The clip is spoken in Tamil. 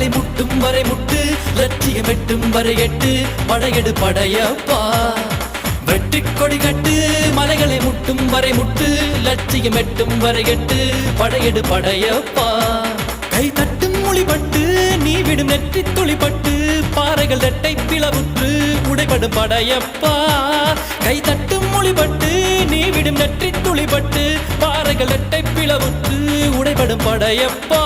மலைகளை முட்டும் வரை முட்டு, லட்சியம் எட்டும் வரை எட்டு, படையெடு படையப்பா. வெற்றி கொடி கட்டு, மலைகளை முட்டும் வரை முட்டு, லட்சியம் எட்டும் வரை எட்டு, படையெடு படையப்பா. கை தட்டும் மொழிபட்டு நீ விடும் நெற்றி துளிப்பட்டு, பாறைகள் ரெட்டை பிளவுற்று உடைபடும் படையப்பா. கை தட்டும் மொழிபட்டு நீ விடும் நெற்றி துளிப்பட்டு, பாறைகள் ரெட்டை பிளவுற்று உடைபடும் படையப்பா.